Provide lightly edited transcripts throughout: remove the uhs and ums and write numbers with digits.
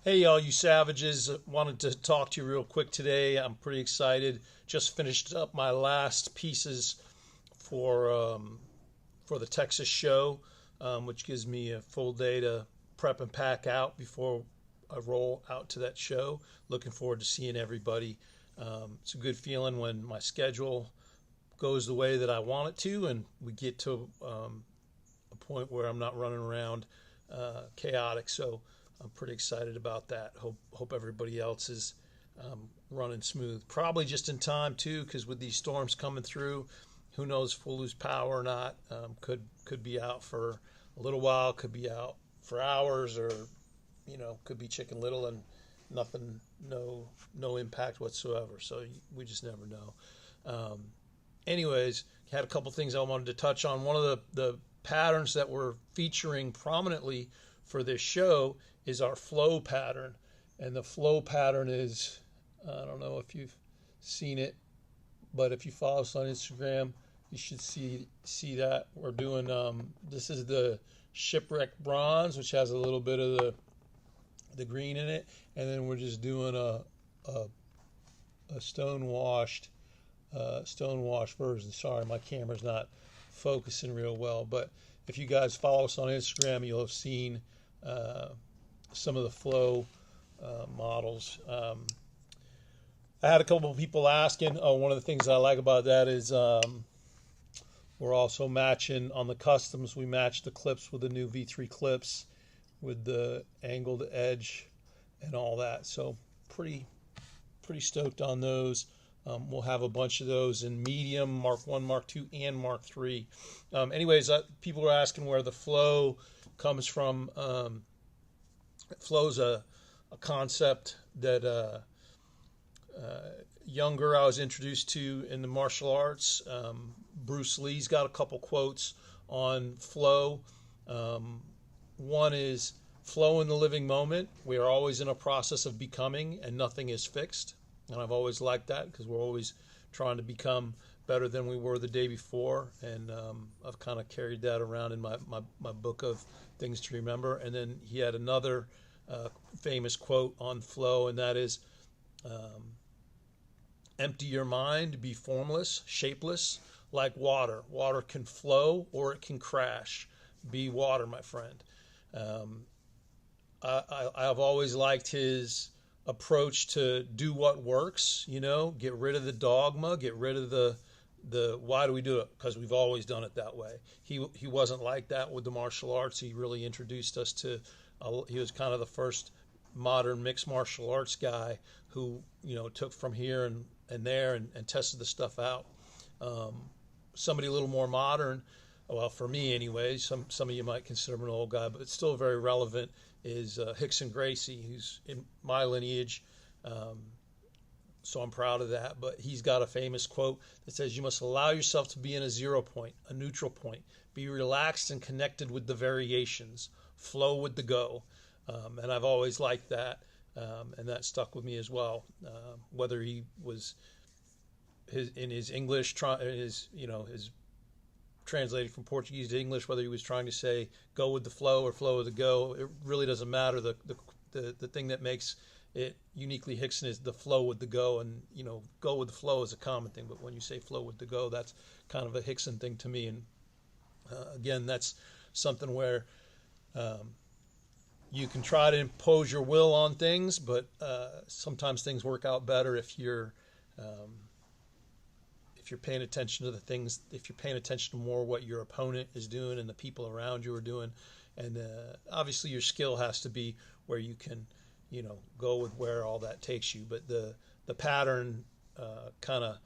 Hey, all you savages. Wanted to talk to you real quick today. I'm pretty excited. Just finished up my last pieces for for the Texas show, which gives me a full day to prep and pack out before I roll out to that show. Looking forward to seeing everybody. It's a good feeling when my schedule goes the way that I want it to, and we get to a point where I'm not running around chaotic. So I'm pretty excited about that. Hope everybody else is running smooth. Probably just in time too, because with these storms coming through, who knows if we'll lose power or not. Could be out for a little while, could be out for hours, or could be Chicken Little and nothing, no impact whatsoever. So we just never know. Anyways, had a couple things I wanted to touch on. One of the patterns that we're featuring prominently for this show is our flow pattern. And the flow pattern is, I don't know if you've seen it, but if you follow us on Instagram, you should see that we're doing, this is the shipwreck bronze, which has a little bit of the green in it. And then we're just doing a stonewashed version. Sorry, my camera's not focusing real well, but if you guys follow us on Instagram, you'll have seen some of the flow models. I had a couple of people asking. One of the things I like about that is we're also matching on the customs. We match the clips with the new V3 clips with the angled edge and all that. So pretty stoked on those. We'll have a bunch of those in medium, Mark 1, Mark 2, and Mark 3. Anyways, people are asking where the flow comes from. Flow's a concept that younger I was introduced to in the martial arts. Bruce Lee's got a couple quotes on flow. One is, flow in the living moment. We are always in a process of becoming, and nothing is fixed. And I've always liked that because we're always trying to become better than we were the day before. And I've kind of carried that around in my book of things to remember. And then he had another famous quote on flow, and that is, empty your mind, be formless, shapeless, like water. Water can flow or it can crash. Be water, my friend. I've always liked his approach to do what works, get rid of the dogma, get rid of the why do we do it? Because we've always done it that way. He wasn't like that with the martial arts. He really introduced us to, he was kind of the first modern mixed martial arts guy who, took from here and there and tested the stuff out. Somebody a little more modern, well, for me anyways, some of you might consider him an old guy, but still very relevant, is Hickson Gracie, who's in my lineage. So I'm proud of that. But he's got a famous quote that says, you must allow yourself to be in a 0 point, a neutral point. Be relaxed and connected with the variations. Flow with the go. And I've always liked that. And that stuck with me as well. Whether he was in his English, his translating from Portuguese to English, whether he was trying to say go with the flow or flow with the go, it really doesn't matter. The thing that makes it uniquely Hickson is the flow with the go, and go with the flow is a common thing, but when you say flow with the go, that's kind of a Hickson thing to me. And again, that's something where you can try to impose your will on things, but sometimes things work out better if you're paying attention to the things, if you're paying attention to more what your opponent is doing and the people around you are doing. And obviously your skill has to be where you can, go with where all that takes you. But the pattern kind of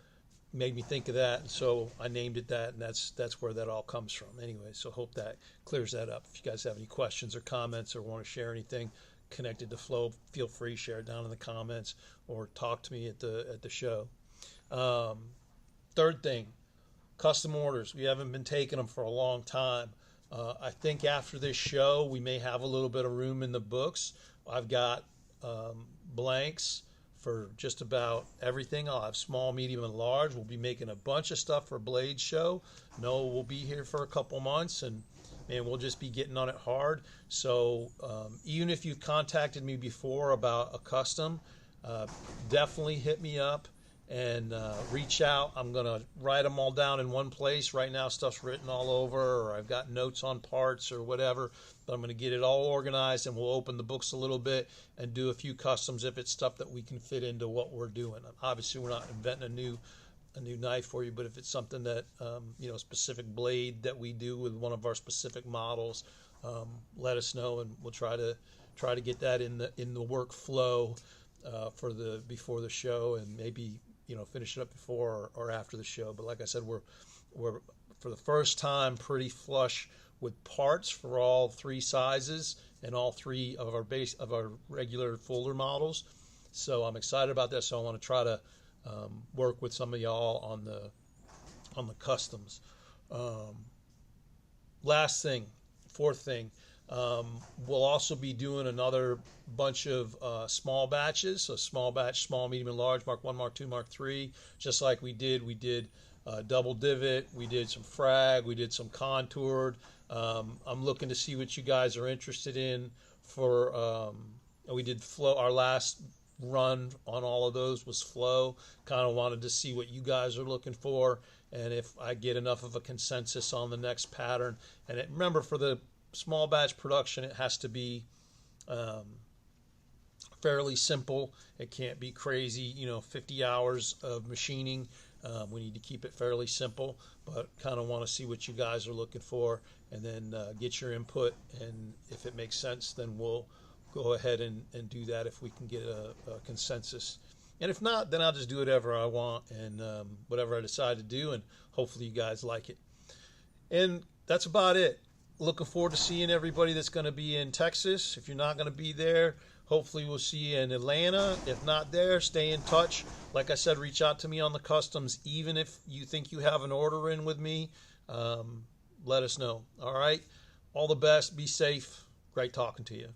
made me think of that, and so I named it that, and that's where that all comes from. Anyway, so hope that clears that up. If you guys have any questions or comments or want to share anything connected to flow, feel free to share it down in the comments or talk to me at the show. Third thing, custom orders. We haven't been taking them for a long time. I think after this show, we may have a little bit of room in the books. I've got blanks for just about everything. I'll have small, medium, and large. We'll be making a bunch of stuff for Blade's show. Noah will be here for a couple months, and man, we'll just be getting on it hard. So even if you've contacted me before about a custom, definitely hit me up and reach out. I'm going to write them all down in one place. Right now, stuff's written all over, or I've got notes on parts or whatever, but I'm going to get it all organized, and we'll open the books a little bit and do a few customs if it's stuff that we can fit into what we're doing. Obviously, we're not inventing a new knife for you, but if it's something that specific blade that we do with one of our specific models, let us know, and we'll try to get that in the workflow before the show, and maybe finish it up before or after the show. But like I said, we're for the first time pretty flush with parts for all three sizes and all three of our regular folder models. So I'm excited about this. So I want to try to work with some of y'all on the customs. Fourth thing, we'll also be doing another bunch of small batches, so small batch, small, medium, and large, Mark 1, Mark 2, Mark 3, just like we did. We did double divot, we did some frag, we did some contoured. I'm looking to see what you guys are interested in for, we did flow. Our last run on all of those was flow. Kind of wanted to see what you guys are looking for, and if I get enough of a consensus on the next pattern. And remember, for the small batch production, it has to be fairly simple. It can't be crazy, 50 hours of machining. We need to keep it fairly simple, but kind of want to see what you guys are looking for, and then get your input. And if it makes sense, then we'll go ahead and do that if we can get a consensus. And if not, then I'll just do whatever I want and whatever I decide to do, and hopefully you guys like it. And that's about it. Looking forward to seeing everybody that's going to be in Texas. If you're not going to be there, hopefully we'll see you in Atlanta. If not there, stay in touch. Like I said, reach out to me on the customs. Even if you think you have an order in with me, let us know. All right? All the best. Be safe. Great talking to you.